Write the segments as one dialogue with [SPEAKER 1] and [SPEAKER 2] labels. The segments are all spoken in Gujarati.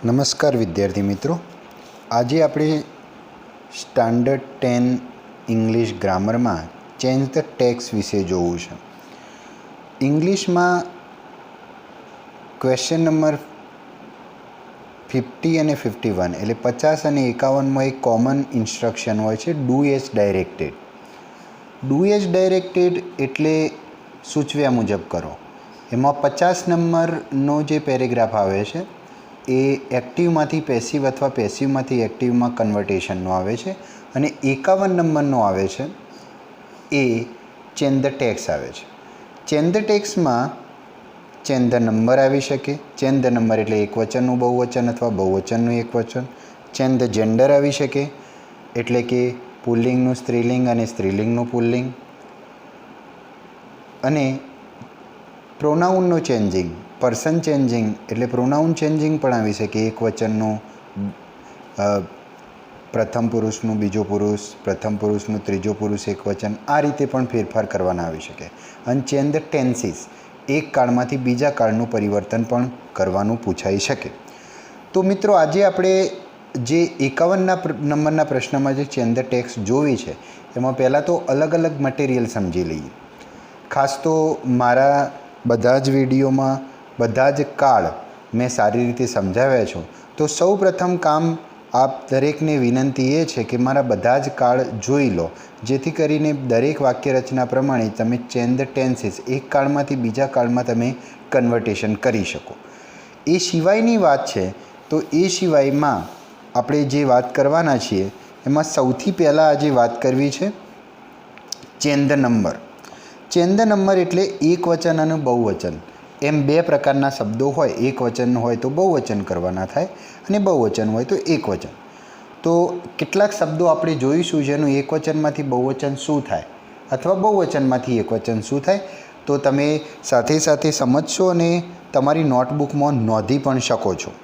[SPEAKER 1] નમસ્કાર વિદ્યાર્થી મિત્રો, આજે આપણે સ્ટાન્ડર્ડ 10 ઇંગ્લિશ ગ્રામરમાં ચેન્જ ધ ટેક્સ વિશે જોવું છે. ઇંગ્લિશમાં ક્વેશ્ચન નંબર 50 અને 51 એટલે 50 અને 51માં એક કોમન ઇન્સ્ટ્રક્શન હોય છે, do as directed. Do as directed એટલે સૂચવ્યા મુજબ કરો. એમાં 50 નંબરનો જે પેરેગ્રાફ આવે છે એ એક્ટિવમાંથી પેસિવ અથવા પેસિવમાંથી એક્ટિવમાં કન્વર્ટેશનનો આવે છે, અને 51 નંબરનો આવે છે એ ચેન્જ ધ ટેક્સ આવે છે. ચેન્જ ધ ટેક્સમાં ચેન્જ ધ નંબર આવી શકે. ચેન્જ ધ નંબર એટલે એકવચનનું બહુવચન અથવા બહુવચનનું એકવચન. ચેન્જ ધ જેન્ડર આવી શકે, એટલે કે પુલ્લિંગનું સ્ત્રીલિંગ અને સ્ત્રીલિંગનું પુલ્લિંગ. અને પ્રોનાઉનનું ચેન્જિંગ, પર્સન ચેન્જિંગ એટલે પ્રોનાઉન ચેન્જિંગ પણ આવી શકે. એકવચનનું પ્રથમ પુરુષનું બીજો પુરુષ, પ્રથમ પુરુષનું ત્રીજો પુરુષ એકવચન, આ રીતે પણ ફેરફાર કરવાના આવી શકે. અને ચેન્જ ધ ટેન્સીસ, એક કાળમાંથી બીજા કાળનું પરિવર્તન પણ કરવાનું પૂછાઈ શકે. તો મિત્રો, આજે આપણે જે 51 નંબરના પ્રશ્નમાં જે ચેન્જ ધ ટેક્સ જોવી છે એમાં પહેલાં તો અલગ અલગ મટીરિયલ સમજી લઈએ. ખાસ તો મારા બધા જ વિડીયોમાં બધા જ કાળ મેં સારી રીતે સમજાવ્યા છો. તો સૌ પ્રથમ કામ આપ દરેકને વિનંતી એ છે કે મારા બધા જ કાળ જોઈ લો, જેથી કરીને દરેક વાક્ય રચના પ્રમાણે તમે ચેન્જ ધ ટેન્સીસ, એક કાળમાંથી બીજા કાળમાં તમે કન્વર્ટેશન કરી શકો. એ સિવાયની વાત છે તો એ સિવાયમાં આપણે જે વાત કરવાના છીએ એમાં સૌથી પહેલાં આજે વાત કરવી છે change the number. Change the number એટલે એકવચન અને બહુવચન એમ બે પ્રકારના શબ્દો હોય. એકવચન હોય તો બહુવચન કરવાના થાય અને બહુવચન હોય તો એકવચન. તો કેટલાક શબ્દો આપણે જોઈશું જેનું એકવચનમાંથી બહુવચન શું થાય અથવા બહુવચનમાંથી એકવચન શું થાય, તો તમે સાથે સાથે સમજશો અને તમારી નોટબુકમાં નોંધી પણ શકો છો.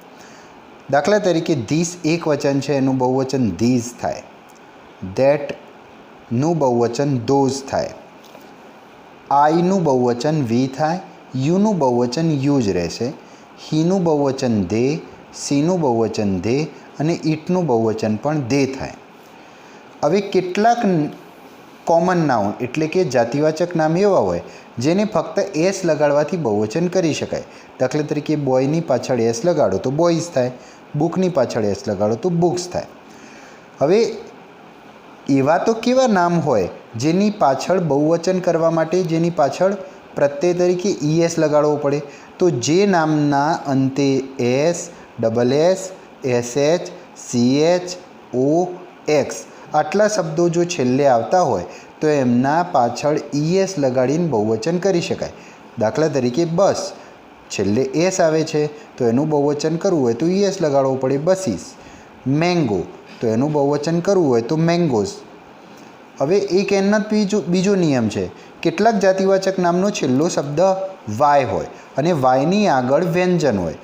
[SPEAKER 1] દાખલા તરીકે ધીસ એકવચન છે, એનું બહુવચન ધીઝ થાય. ધેટનું બહુવચન ધોઝ થાય. આઈનું બહુવચન વી થાય. યુનું બહુવચન યુ જ રહેશે. હીનું બહુવચન ધે, સીનું બહુવચન ધે અને ઈટનું બહુવચન પણ ધે થાય. હવે કેટલાક કોમન નાઉન એટલે કે જાતિવાચક નામ એવા હોય જેને ફક્ત એસ લગાડવાથી બહુવચન કરી શકાય. દાખલા તરીકે બોયની પાછળ એસ લગાડો તો બોયઝ થાય. બુકની પાછળ એસ લગાડો તો બુક્સ થાય. હવે એવા તો કેવા નામ હોય જેની પાછળ બહુવચન કરવા માટે જેની પાછળ પ્રત્યય તરીકે ઈએસ લગાડવો પડે? તો જે નામના અંતે S, double S, SH, CH, O, X આટલા શબ્દો જો છેલ્લે આવતા હોય તો એમના પાછળ ઈએસ લગાડીને બહુવચન કરી શકાય. દાખલા તરીકે બસ, છેલ્લે એસ આવે છે તો એનું બહુવચન કરવું હોય તો ઈએસ લગાડવો પડે, બસીસ. મેંગો, તો એનું બહુવચન કરવું હોય તો મેંગોઝ. હવે એક એનો બીજો નિયમ છે. કેટલાક જાતિવાચક નામનો છેલ્લો શબ્દ વાય હોય અને વાયની આગળ વ્યંજન હોય,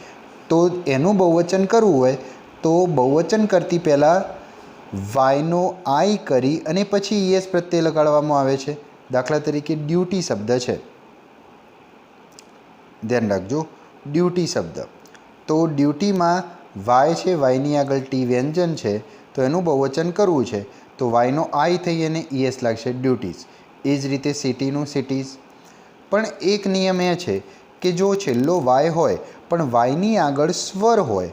[SPEAKER 1] તો એનું બહુવચન કરવું હોય તો બહુવચન કરતી પહેલાં વાયનો આઈ કરી અને પછી ઈએસ પ્રત્યય લગાડવામાં આવે છે. દાખલા તરીકે ડ્યુટી શબ્દ છે, ધ્યાન રાખજો, ડ્યુટી શબ્દ. તો ડ્યુટીમાં વાય છે, વાયની આગળ ટી વ્યંજન છે, તો એનું બહુવચન કરવું છે તો વાયનો આઈ થઈ અને ઈએસ લાગશે, ડ્યુટીઝ. એ જ રીતે સિટીનું સિટીઝ. પણ એક નિયમ એ છે કે જો છેલ્લો વાય હોય પણ વાયની આગળ સ્વર હોય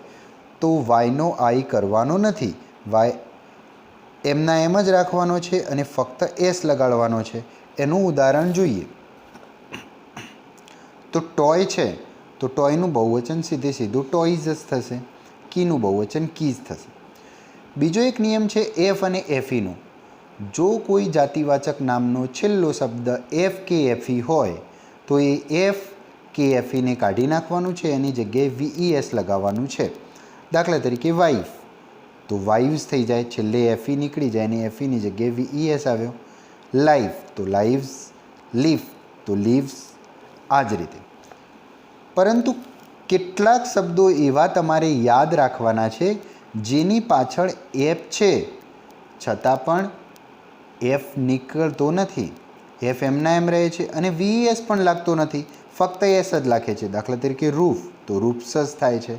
[SPEAKER 1] તો વાયનો આઈ કરવાનો નથી. વાય એમના એમ જ રાખવાનો છે અને ફક્ત એસ લગાડવાનો છે. એનું ઉદાહરણ જોઈએ તો ટોય છે તો ટોયનું બહુવચન સીધું ટોયઝ જ થશે. કીનું બહુવચન કીઝ થશે. બીજો એક નિયમ છે એફ અને એફઈનો. જો કોઈ જાતિવાચક નામનો છેલ્લો શબ્દ એફ કે એફઈ હોય તો એ એફ કે એફઈને કાઢી નાખવાનું છે, એની જગ્યાએ વીઈએસ લગાવવાનું છે. દાખલા તરીકે વાઈફ, તો વાઇવ્સ થઈ જાય, છેલ્લે એફઈ નીકળી જાય અને એફઈની જગ્યાએ વીઈએસ આવ્યો. લાઈફ, તો લાઈવ્સ. લીફ, તો લીવ્સ. આ જ રીતે. પરંતુ કેટલાક શબ્દો એવા તમારે યાદ રાખવાના છે જેની પાછળ એફ છે છતાં પણ એફ નીકળતો નથી. એફ એમના એમ રહે છે અને વીએસ પણ લાગતો નથી, ફક્ત એસ જ લાગે છે. દાખલા તરીકે રૂફ, તો રૂપ્સ જ થાય છે.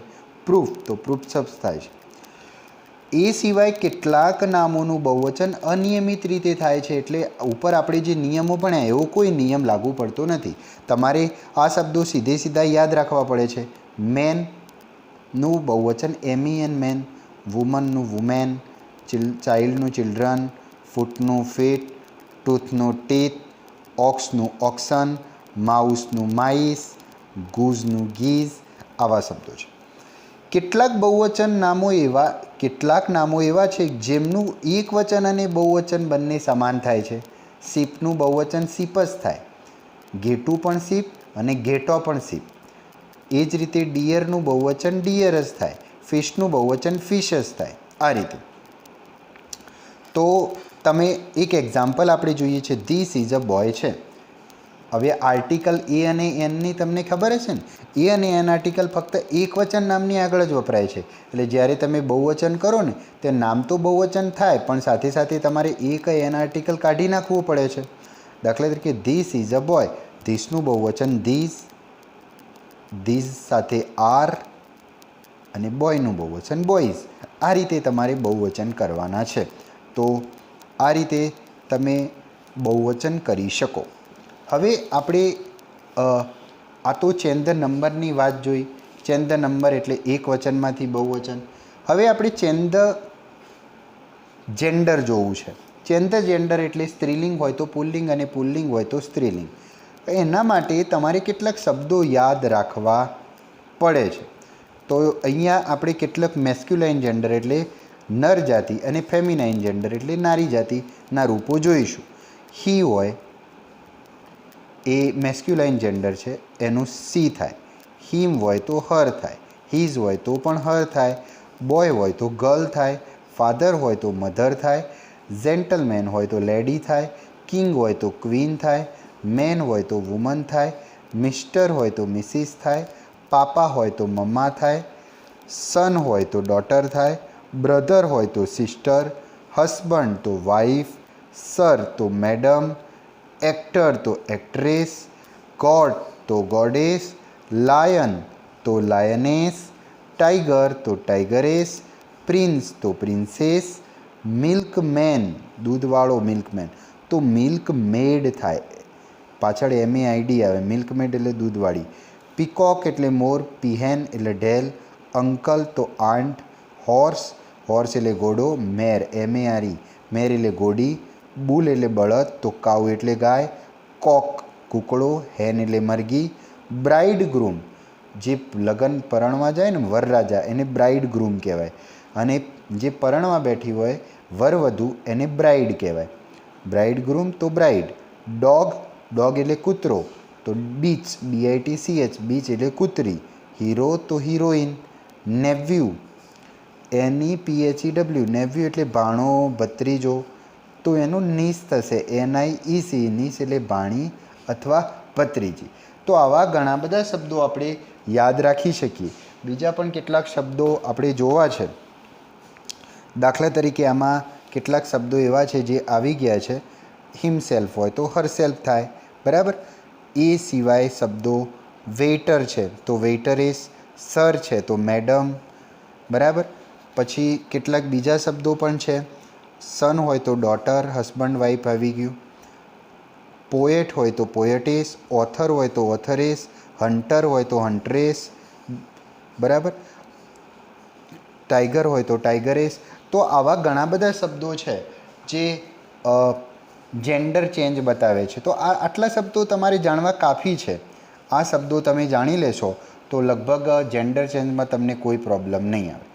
[SPEAKER 1] પ્રૂફ, તો પ્રૂફ્સ થાય છે. એ સિવાય કેટલાક નામોનું બહુવચન અનિયમિત રીતે થાય છે. એટલે ઉપર આપણે જે નિયમો ભણ્યા એવો કોઈ નિયમ લાગુ પડતો નથી. તમારે આ શબ્દો સીધા યાદ રાખવા પડે છે. મેનનું બહુવચન MEN મેન, વુમનનું વુમેન, ચાઇલ્ડનું ચિલ્ડ્રન, ફૂટનું ફીટ, ટૂથનું ટીથ, ઓક્સનું ઓક્સન, માઉસનું માઇસ, ગૂઝનું ગીઝ, આવા શબ્દો છે. કેટલાક નામો એવા છે જેમનું એકવચન અને બહુવચન બંને સમાન થાય છે. શીપનું બહુવચન શીપ જ થાય, ઘેટું પણ શીપ અને ઘેટો પણ શીપ. એ જ રીતે ડિયરનું બહુવચન ડિયર જ થાય, ફિશનું બહુવચન ફિશ જ થાય. આ રીતે. તો તમે એક એક્ઝામ્પલ આપણે જોઈએ છે. ધીસ ઇઝ અ બોય છે. હવે આર્ટિકલ એ અને એનની તમને ખબર હશે ને, એ અને એન આર્ટિકલ ફક્ત એકવચન નામની આગળ જ વપરાય છે. એટલે જ્યારે તમે બહુવચન કરો ને તે નામ તો બહુવચન થાય, પણ સાથે સાથે તમારે એક એન આર્ટિકલ કાઢી નાખવું પડે છે. દાખલા તરીકે ધીસ ઇઝ અ બોય, ધીસનું બહુવચન ધીસ, ધીસ સાથે આર, અને બોયનું બહુવચન બોયઝ. આ રીતે તમારે બહુવચન કરવાના છે. તો આ રીતે તમે બહુવચન કરી શકો. હવે આપણે આ તો ચેન્જ ધ નંબરની વાત જોઈ. ચેન્જ ધ નંબર એટલે એક વચનમાંથી બહુવચન. હવે આપણે ચેન્જ ધ જેન્ડર જોવું છે. ચેન્જ ધ જેન્ડર એટલે સ્ત્રીલિંગ હોય તો પુલ્લિંગ અને પુલ્લિંગ હોય તો સ્ત્રીલિંગ. એના માટે તમારે કેટલાક શબ્દો યાદ રાખવા પડે છે. તો અહીંયા આપણે કેટલાક મેસ્ક્યુલાઇન જેન્ડર એટલે નર જાતિ અને ફેમિનાઇન જેન્ડર એટલે નારી જાતિના રૂપો જોઈશું. હી હોય એ મેસ્ક્યુલાઇન જેન્ડર છે, એનું સી થાય. હિમ હોય તો હર થાય, હીઝ હોય તો પણ હર થાય, બોય હોય તો ગર્લ થાય, ફાધર હોય તો મધર થાય, જેન્ટલમેન હોય તો લેડી થાય, કિંગ હોય તો ક્વીન થાય, મેન હોય તો વુમન થાય, મિસ્ટર હોય તો મિસિસ થાય, પાપા હોય તો મમ્મા થાય, સન હોય તો ડોટર થાય, બ્રધર હોય તો સિસ્ટર, હસબન્ડ તો વાઈફ, સર તો મેડમ, એક્ટર તો એક્ટ્રેસ, ગોડ તો ગોડેસ, લાયન તો લાયનેસ, ટાઈગર તો ટાઈગરેસ, પ્રિન્સ તો પ્રિન્સેસ, મિલ્કમેન દૂધવાળો મિલ્કમેન તો મિલ્ક મેડ થાય. પાછળ MAID આવે. મિલ્કમેડ એટલે દૂધવાળી. પીકોક એટલે મોર, પીહેન એટલે ઢેલ, અંકલ તો આંટ, હોર્સ એટલે ઘોડો, મેર MARE મેર એટલે ઘોડી, બુલ એટલે બળદ તો કાઉ એટલે ગાય, કોક કૂકડો, હેન એટલે મરઘી, બ્રાઇડ ગ્રૂમ જે લગ્ન પરણવા જાય ને વરરાજા એને બ્રાઇડ ગ્રૂમ કહેવાય, અને જે પરણવા બેઠી હોય વરવધુ એને બ્રાઇડ કહેવાય. બ્રાઇડ ગ્રૂમ તો બ્રાઇડ. ડોગ એટલે કૂતરો તો બીચ BITCH બીચ એટલે કૂતરી. હીરો તો હિરોઈન. નેવ્યુ NEPHEW નેવ્યુ એટલે ભાણો ભત્રીજો તો એનું નીસ થશે NIEC નીસ એટલે ભાણી અથવા ભત્રીજી. તો આવા ઘણા બધા શબ્દો આપણે યાદ રાખી શકીએ. બીજા પણ કેટલાક શબ્દો આપણે જોવા છે. દાખલા તરીકે આમાં કેટલાક શબ્દો એવા છે જે આવી ગયા છે. હિમસેલ્ફ હોય તો હરસેલ્ફ થાય, બરાબર. એ સિવાય શબ્દો વેઇટર છે તો વેઇટરેસ, સર છે તો મેડમ, બરાબર. પછી કેટલાક બીજા શબ્દો પણ છે. સન હોય તો ડોટર, હસબન્ડ વાઈફ આવી ગયું. પોએટ હોય તો પોએટેસ, ઓથર હોય તો ઓથરેસ, હન્ટર હોય તો હન્ટ્રેસ, બરાબર. ટાઈગર હોય તો ટાઈગરેસ. તો આવા ઘણા બધા શબ્દો છે જે જેન્ડર ચેન્જ બતાવે છે. તો આટલા શબ્દો તમારે જાણવા કાફી છે. આ શબ્દો તમે જાણી લેશો તો લગભગ જેન્ડર ચેન્જમાં તમને કોઈ પ્રોબ્લેમ નહીં આવે.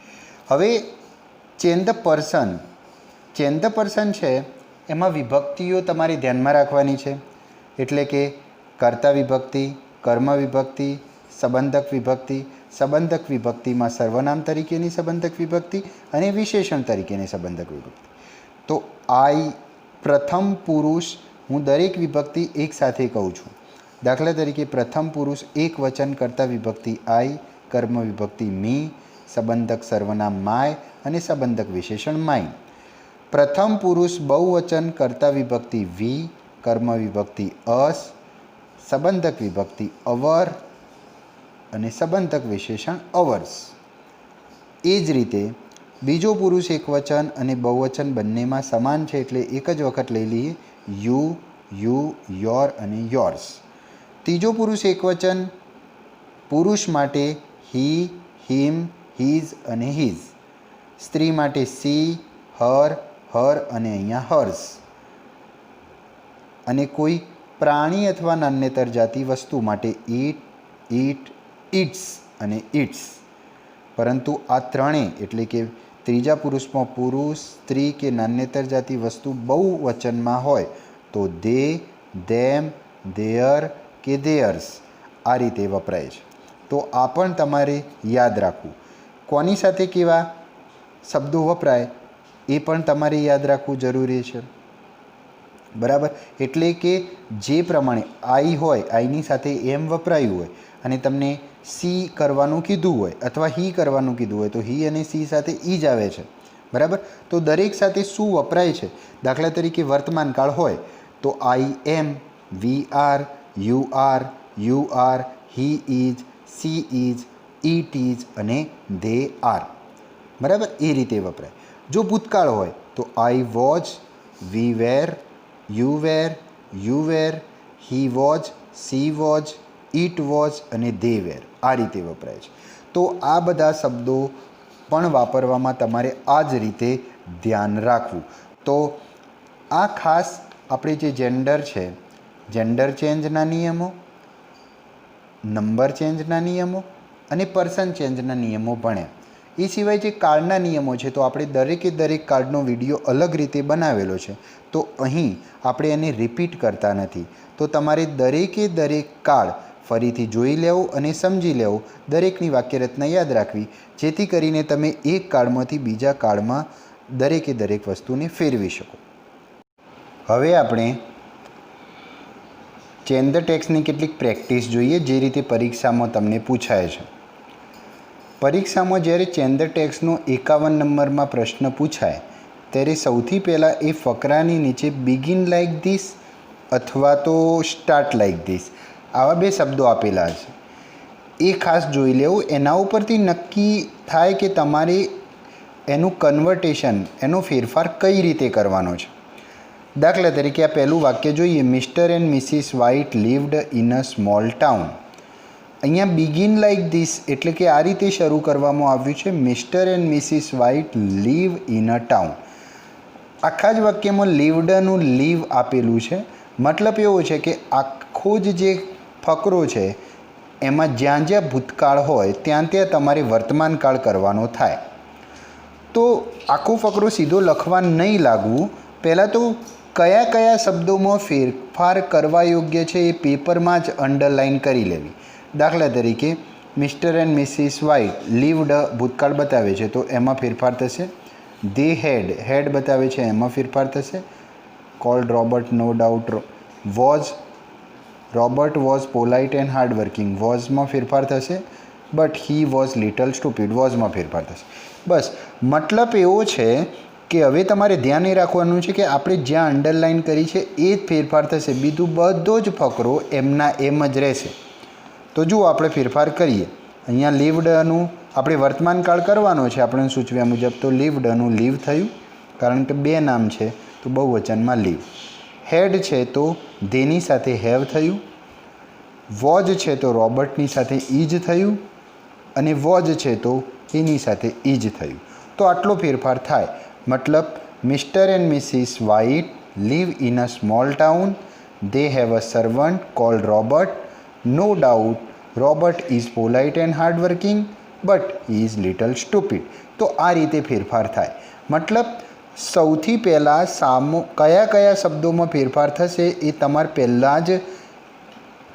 [SPEAKER 1] હવે change the person. Change the person છે એમાં વિભક્તિઓ તમારે ધ્યાનમાં રાખવાની છે. એટલે કે કર્તા વિભક્તિ, કર્મ વિભક્તિ, સંબંધક વિભક્તિ. સંબંધક વિભક્તિમાં સર્વનામ તરીકેની સંબંધક વિભક્તિ અને વિશેષણ તરીકેની સંબંધક વિભક્તિ. તો આઈ પ્રથમ પુરુષ, હું દરેક વિભક્તિ એકસાથે કહું છું. દાખલા તરીકે પ્રથમ પુરુષ એક વચન કરતા વિભક્તિ આઈ, કર્મ વિભક્તિ મી, સંબંધક સર્વનામ માય અને સંબંધક વિશેષણ માય. પ્રથમ પુરુષ બહુવચન કરતા વિભક્તિ વી, કર્મ વિભક્તિ અસ, સંબંધક વિભક્તિ અવર અને સંબંધક વિશેષણ અવર્સ. એ જ રીતે બીજો પુરુષ એકવચન અને બહુવચન બંનેમાં સમાન છે એટલે એક જ વખત લઈ લઈએ, યુ, યોર અને યોર્સ. ત્રીજો પુરુષ એકવચન પુરુષ માટે હી, હિમ, હિઝ અને હિઝ. સ્ત્રી માટે સી, હર અને અહીંયા હર્સ. અને કોઈ પ્રાણી અથવા નાન્યતર જાતિ વસ્તુ માટે ઇટ, ઇટ્સ અને ઇટ્સ. પરંતુ આ ત્રણેય એટલે કે ત્રીજા પુરુષમાં પુરુષ, સ્ત્રી કે નાન્યતર જાતિ વસ્તુ બહુવચનમાં હોય તો દે, ધેમ, ધેયર કે ધેયર્સ આ રીતે વપરાય છે. તો આ પણ તમારે યાદ રાખવું. કોની સાથે કેવા શબ્દો વપરાય એ પણ તમારે યાદ રાખવું જરૂરી છે. બરાબર. એટલે કે જે પ્રમાણે આઈ હોય, આઈની સાથે એમ વપરાયું હોય અને તમને સી કરવાનું કીધું હોય અથવા હી કરવાનું કીધું હોય તો હી અને સી સાથે ઈ જ આવે છે. બરાબર. તો દરેક સાથે શું વપરાય છે. દાખલા તરીકે વર્તમાન કાળ હોય તો I am, we are, you are, he is, she is, it is અને ધે આર. બરાબર. એ રીતે વપરાય. જો ભૂતકાળ હોય તો I was, we were, you were, he was, she was, it was અને ધે વેર આ રીતે વપરાય છે. તો આ બધા શબ્દો પણ વાપરવામાં તમારે આ જ રીતે ધ્યાન રાખવું. તો આ ખાસ આપણે જે જેન્ડર છે, જેન્ડર ચેન્જના નિયમો, નંબર ચેન્જના નિયમો અને પર્સન ચેન્જના નિયમો ભણ્યા. એ સિવાય જે કાર્ડના નિયમો છે તો આપણે દરેક કાર્ડનો વિડીયો અલગ રીતે બનાવેલો છે. તો અહીં આપણે એને રિપીટ કરતા નથી. તો તમારે દરેક કાર્ડ ફરીથી જોઈ લેવું અને સમજી લેવું. દરેકની વાક્યરચના યાદ રાખવી જેથી કરીને તમે એક કાર્ડમાંથી બીજા કાર્ડમાં દરેક વસ્તુને ફેરવી શકો. હવે આપણે ચેન્જ ધ ટેક્સ્ટની કેટલીક પ્રેક્ટિસ જોઈએ જે રીતે પરીક્ષામાં તમને પૂછાય છે. પરીક્ષામાં જ્યારે ચેન્જ ધ ટેક્સ્ટનો 51 નંબરમાં પ્રશ્ન પૂછાય ત્યારે સૌથી પહેલાં એ ફકરાની નીચે બિગિન લાઇક ધીસ અથવા તો સ્ટાર્ટ લાઇક ધીસ આવા બે શબ્દો આપેલા છે. એ ખાસ જોઈ લેવું. એના ઉપરથી નક્કી થાય કે તમારે એનું કન્વર્ટેશન, એનો ફેરફાર કઈ રીતે કરવાનો છે. દાખલા તરીકે આ પહેલું વાક્ય જોઈએ, Mr and Mrs White lived in a small town. અહીંયા બિગિન લાઇક ધીસ એટલે કે આ રીતે શરૂ કરવામાં આવ્યું છે, Mr and Mrs White live in a town. આખા જ વાક્યમાં લીવડનું લીવ આપેલું છે. મતલબ એવો છે કે આખો જ જે ફકરો છે એમાં જ્યાં ભૂતકાળ હોય ત્યાં તમારે વર્તમાન કાળ કરવાનો થાય. તો આખો ફકરો સીધો લખવા નહીં લાગવું. પહેલાં તો કયા શબ્દોમાં ફેરફાર કરવા યોગ્ય છે એ પેપરમાં જ અંડરલાઇન કરી લેવી. દાખલા તરીકે મિસ્ટર એન્ડ મિસિસ વ્હાઇટ લીવડ ભૂતકાળ બતાવે છે તો એમાં ફેરફાર થશે. ધે હેડ બતાવે છે એમાં ફેરફાર થશે. Called Robert no doubt Robert was polite and hardworking વોઝમાં ફેરફાર થશે. But he was little stupid વોઝમાં ફેરફાર થશે. બસ મતલબ એવો છે કે હવે તમારે ધ્યાન એ રાખવાનું છે કે આપણે જ્યાં અંડરલાઇન કરી છે એ જ ફેરફાર થશે. બીજું બધો જ ફકરો એમના એમ જ રહેશે. તો જુઓ આપણે ફેરફાર કરીએ. અહીંયા લીવડનું આપણે વર્તમાન કાળ કરવાનો છે આપણે સૂચવ્યા મુજબ. તો લીવડનું લીવ થયું કારણ કે બે નામ છે તો બહુવચનમાં લીવ. હેડ છે તો ધેની સાથે હેવ થયું. વોઝ છે તો રોબર્ટની સાથે ઇજ થયું અને વોઝ છે તો એની સાથે ઇજ થયું. તો આટલો ફેરફાર થાય. મતલબ Mr and Mrs White live in a small town. They have a servant called Robert. No doubt Robert is polite and hardworking but he is little stupid. તો આ રીતે ફેરફાર થાય. મતલબ સૌથી પહેલાં કયા શબ્દોમાં ફેરફાર થશે એ તમારે પહેલાં જ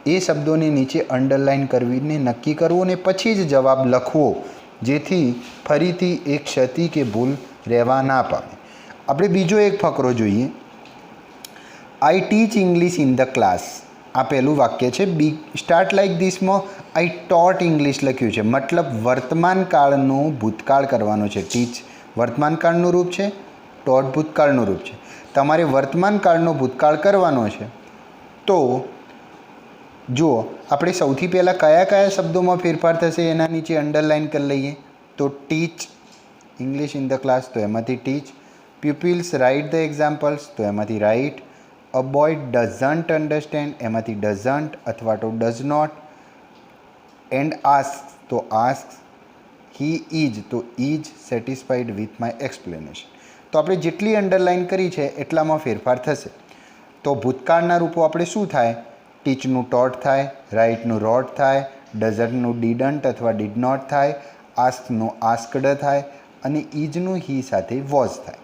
[SPEAKER 1] એ શબ્દોની નીચે અંડરલાઇન કરવીને નક્કી કરવું અને પછી જ જવાબ લખવો જેથી ફરીથી એ ક્ષતિ કે ભૂલ રહેવા ના પામે. આપણે બીજો એક ફકરો જોઈએ. I teach English in the class. આ પહેલું વાક્ય છે. સ્ટાર્ટ લાઇક ધીસમાં આઈ ટોટ ઇંગ્લિશ લખ્યું છે. મતલબ વર્તમાન કાળનું ભૂતકાળ કરવાનો છે. ટીચ વર્તમાન કાળનું રૂપ છે, ટોટ ભૂતકાળનું રૂપ છે. તમારે વર્તમાન કાળનો ભૂતકાળ કરવાનો છે. તો જુઓ આપણે સૌથી પહેલાં કયા શબ્દોમાં ફેરફાર થશે એના નીચે અંડરલાઇન કરી લઈએ. તો teach English in the class, તો એમાંથી teach. Pupils write the examples, તો એમાંથી write. A boy doesn't understand, એમાંથી ડઝન્ટ અથવા તો ડઝ નોટ. એન્ડ આસ્ક, તો આસ્ક. હી ઇઝ, તો is satisfied with my explanation. તો આપણે જેટલી અંડરલાઇન કરી છે એટલામાં ફેરફાર થશે. તો ભૂતકાળના રૂપો આપણે શું થાય? ટીચનું ટોટ થાય, રાઇટનું રોટ થાય, ડઝન્ટનું ડીડન્ટ અથવા ડીડ નોટ થાય, આસ્કનું આસ્કડ થાય અને ઇઝનું હી સાથે વોઝ થાય.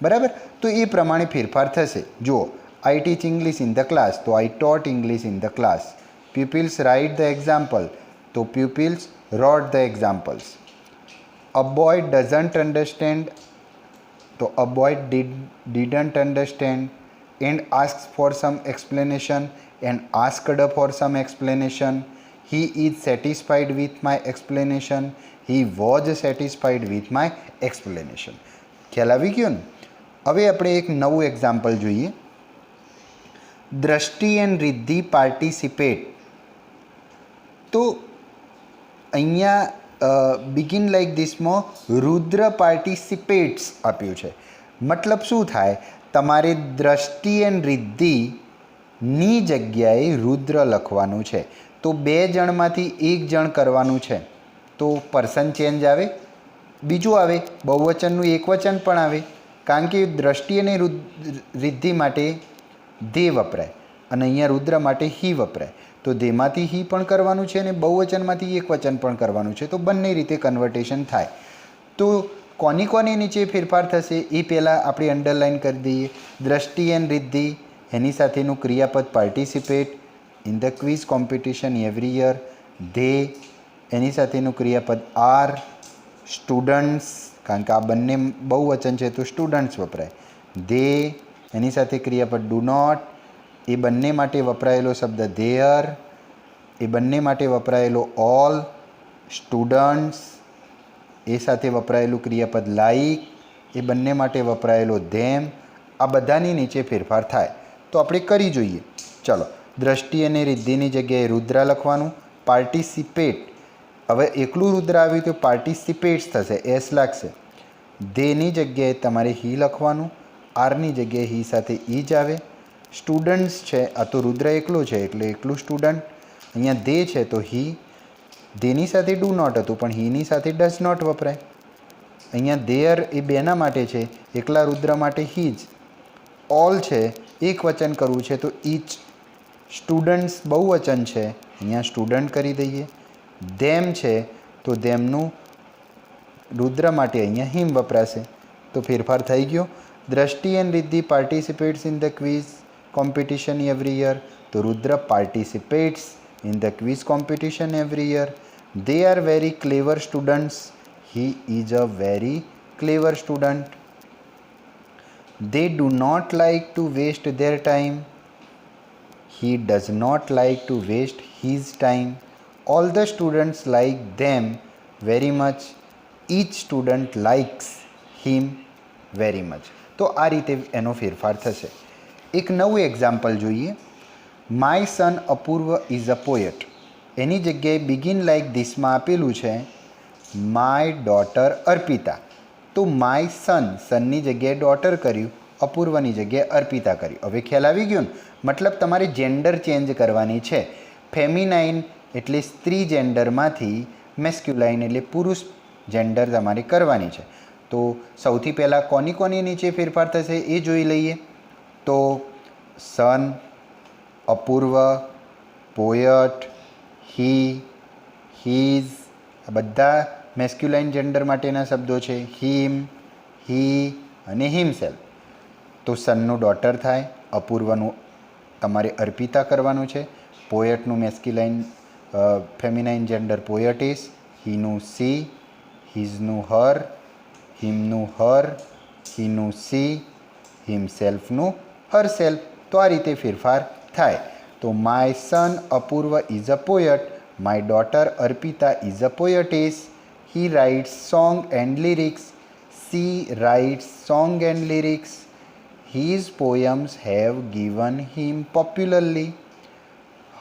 [SPEAKER 1] બરાબર? તો એ પ્રમાણે ફેરફાર થશે. જુઓ, I teach English in the class, તો I taught English in the class. Pupils write the example, તો pupils wrote the examples. A boy doesn't understand, તો a boy didn't understand. And ask for some explanation, and asked for some explanation. He is satisfied with my explanation, he was satisfied with my explanation. ખ્યાલ આવી ગયો ને? હવે આપણે એક નવું એક્ઝામ્પલ જોઈએ. દ્રષ્ટિ એન્ડ રિદ્ધિ પાર્ટિસિપેટ. તો અહીંયા બિગિન લાઈક ધીસમાં રુદ્ર પાર્ટિસિપેટ્સ આપ્યું છે. મતલબ શું થાય? તમારે દ્રષ્ટિ એન્ડ રિદ્ધિની જગ્યાએ રુદ્ર લખવાનું છે. તો 2 જણમાંથી 1 જણ કરવાનું છે, તો પર્સન ચેન્જ આવે. બીજું આવે બહુવચનનું એકવચન પણ આવે, કારણ કે દ્રષ્ટિ અને રિદ્ધિ માટે ધે વપરાય અને અહીંયા રુદ્ર માટે હી વપરાય. તો ધેમાંથી હી પણ કરવાનું છે અને બહુવચનમાંથી એકવચન પણ કરવાનું છે. તો બંને રીતે કન્વર્ટેશન થાય. તો કોની નીચે ફેરફાર થશે એ પહેલાં આપણે અંડરલાઇન કરી દઈએ. દ્રષ્ટિ એન્ડ રિદ્ધિ, એની સાથેનું ક્રિયાપદ participate in the quiz competition every year. They, એની સાથેનું ક્રિયાપદ આર. સ્ટુડન્ટ્સ, કારણ કે આ બંને બહુવચન છે તો સ્ટુડન્ટ્સ વપરાય. ધે, એની સાથે ક્રિયાપદ ડુ નોટ. એ બંને માટે વપરાયેલો શબ્દ ધેયર. એ બંને માટે વપરાયેલો ઓલ. સ્ટુડન્ટ્સ, એ સાથે વપરાયેલું ક્રિયાપદ લાઈક. એ બંને માટે વપરાયેલો ધેમ. આ બધાની નીચે ફેરફાર થાય. તો આપણે કરી જોઈએ. ચલો, દ્રષ્ટિ અને રિદ્ધિની જગ્યાએ રુદ્ર લખવાનું. પાર્ટિસિપેટ, હવે એકલું રુદ્ર આવ્યું તો પાર્ટિસિપેટ્સ થશે, એસ લાગશે. ધેની જગ્યાએ તમારે હી લખવાનું. આરની જગ્યાએ હી સાથે ઈ જ આવે. સ્ટુડન્ટ્સ છે, આ તો રુદ્ર એકલો છે એટલે એકલું સ્ટુડન્ટ. અહીંયા ધે છે તો હી. ધેની સાથે ડુ નોટ હતું પણ હીની સાથે ડઝ નોટ વપરાય. અહીંયા ધેયર એ બેના માટે છે, એકલા રુદ્ર માટે હી જ. ઓલ છે, એક વચન કરવું છે તો ઈચ. સ્ટુડન્ટ્સ બહુવચન છે, અહીંયા સ્ટુડન્ટ કરી દઈએ. ધેમ છે તો ધેમનું રુદ્ર માટે અહીંયા હિમ વપરાશે. તો ફેરફાર થઈ ગયો. Drishti and Riddhi participates in the quiz competition every year. તો Rudra participates in the quiz competition every year. They are very clever students. He is a very clever student. They do not like to waste their time. He does not like to waste his time. All the students like them very much. Each student likes him very much. તો આ રીતે એનો ફેરફાર થશે. એક નવું એક્ઝામ્પલ જોઈએ. My son Apurva is a poet. એની જગ્યાએ બિગિન લાઈક ધીસમાં આપેલું છે માય ડોટર અર્પિતા. તો માય સન, સનની જગ્યાએ ડોટર કર્યું, અપૂર્વની જગ્યાએ અર્પિતા કર્યું. હવે ખ્યાલ આવી ગયો ને? મતલબ તમારે જેન્ડર ચેન્જ કરવાની છે. ફેમિનાઇન એટલે સ્ત્રી જેન્ડરમાંથી મેસ્ક્યુલાઇન એટલે પુરુષ જેન્ડર તમારે કરવાની છે. તો સૌથી પહેલાં કોની નીચે ફેરફાર થશે એ જોઈ લઈએ. તો સન, અપૂર્વ, પોયટ, હી, હીઝ, આ બધા મેસ્ક્યુલાઇન જેન્ડર માટેના શબ્દો છે. હિમ, હી અને હિમસેલ્ફ. તો સનનું ડોટર થાય, અપૂર્વનું તમારે અર્પિતા કરવાનું છે. પોયટનું મેસ્ક્યુલાઇન ફેમિનાઇન જેન્ડર પોયટિસ. હીનું સી, હિઝનું હર, હિમનું હર, હીનું સી, હિમસેલ્ફનું હરસેલ્ફ. તો આ રીતે ફેરફાર થાય. તો my son Apurva is a poet. My daughter Arpita is a poetess. He writes song and lyrics. She writes song and lyrics. His poems have given him popularly.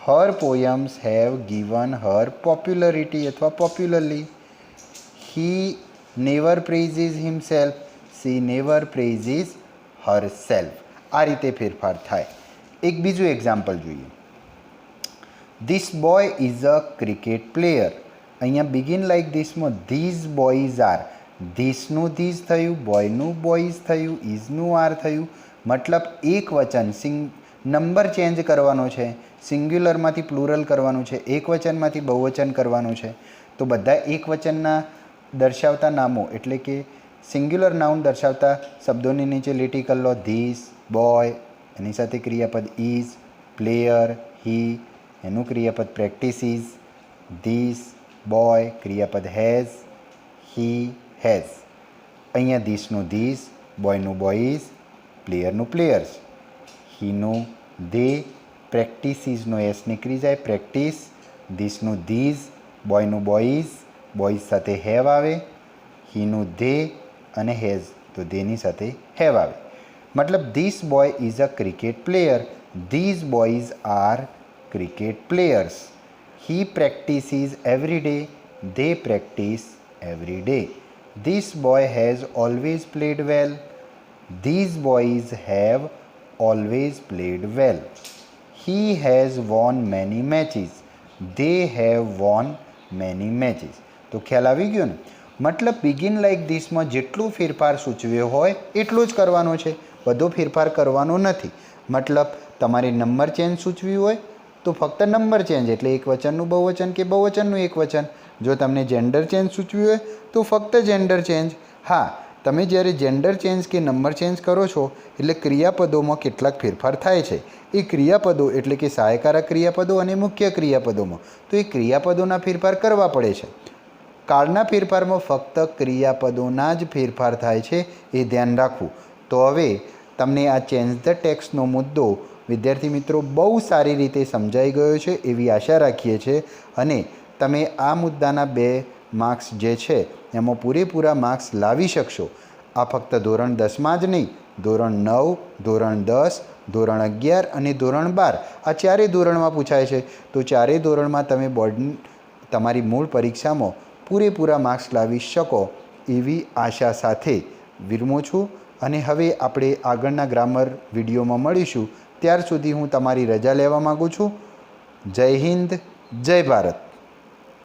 [SPEAKER 1] Her poems have given her popularity અથવા popularly. he never praises himself, she never praises herself. આ રીતે ફેરફાર થાય. એક બીજું એક્ઝામ્પલ જોઈએ. This boy is a cricket player. અહીંયા બિગિન લાઈક ધીસમાં ધીઝ બોયઝ આર, ધીસનું ધીઝ થયું, બોયનું બોયઝ થયું, ઇઝનું આર થયું. મતલબ એક વચન નંબર ચેન્જ કરવાનો છે, સિંગ્યુલરમાંથી પ્લુરલ કરવાનું છે, એક વચનમાંથી બહુવચન કરવાનું છે. તો બધા એક વચનના દર્શાવતા નામો એટલે કે સિંગ્યુલર નાઉન દર્શાવતા શબ્દોની નીચે લીટી કરી લો. ધીસ બોય, એની સાથે ક્રિયાપદ ઇઝ, પ્લેયર હી, એનું ક્રિયાપદ પ્રેક્ટિસીસ, ધીસ બોય ક્રિયાપદ હેઝ, હી હેઝ. અહીંયા ધીસનું ધીસ, બોયનું બોયઝ, પ્લેયરનું પ્લેયર્સ, હીનું દે, પ્રેક્ટિસીસનો એસ નીકળી જાય પ્રેક્ટિસ, ધીસનું ધીઝ, બોયનું બોયઝ, બોયઝ સાથે હેવ આવે, હીનું ધે અને હેઝ તો દેની સાથે હેવ આવે. મતલબ this boy is a cricket player, these boys are cricket players. He practises every day, they practice every day. This boy has always played well. These boys have always played well. He has won many matches. They have won many matches. તો ખ્યાલ આવી ગયો ને? મતલબ બિગિન લાઈક ધીસમાં જેટલું ફેરફાર સૂચવ્યો હોય એટલું જ કરવાનો છે, બધો ફેરફાર કરવાનો નથી. મતલબ તમારે નંબર ચેન્જ સૂચવી હોય તો ફક્ત નંબર ચેન્જ એટલે એક વચનનું બહુવચન કે બહુવચનનું એક વચન. જો તમને જેન્ડર ચેન્જ સૂચવ્યું હોય તો ફક્ત જેન્ડર ચેન્જ. હા, તમે જ્યારે જેન્ડર ચેન્જ કે નંબર ચેન્જ કરો છો એટલે ક્રિયાપદોમાં કેટલાક ફેરફાર થાય છે. એ ક્રિયાપદો એટલે કે સહાયકારક ક્રિયાપદો અને મુખ્ય ક્રિયાપદોમાં તો એ ક્રિયાપદોના ફેરફાર કરવા પડે છે. કાળના ફેરફારમાં ફક્ત ક્રિયાપદોના જ ફેરફાર થાય છે, એ ધ્યાન રાખવું. તો હવે તમને આ ચેન્જ ધ ટેક્સ્ટનો મુદ્દો વિદ્યાર્થી મિત્રો બહુ સારી રીતે સમજાઈ ગયો છે એવી આશા રાખીએ છીએ અને તમે આ મુદ્દાના 2 માર્ક્સ જે છે એમાં પૂરેપૂરા માર્ક્સ લાવી શકશો. આ ફક્ત ધોરણ 10માં જ નહીં, ધોરણ 9, ધોરણ 10, ધોરણ 11 અને ધોરણ 12 આ ચારેય ધોરણમાં પૂછાય છે. તો ચારેય ધોરણમાં તમે બોર્ડની તમારી મૂળ પરીક્ષામાં પૂરેપૂરા માર્ક્સ લાવી શકો એવી આશા સાથે વિરમું છું અને હવે આપણે આગળના ગ્રામર વિડીયોમાં મળીશું. ત્યાર સુધી હું તમારી રજા લેવા માગું છું. જય હિન્દ, જય ભારત.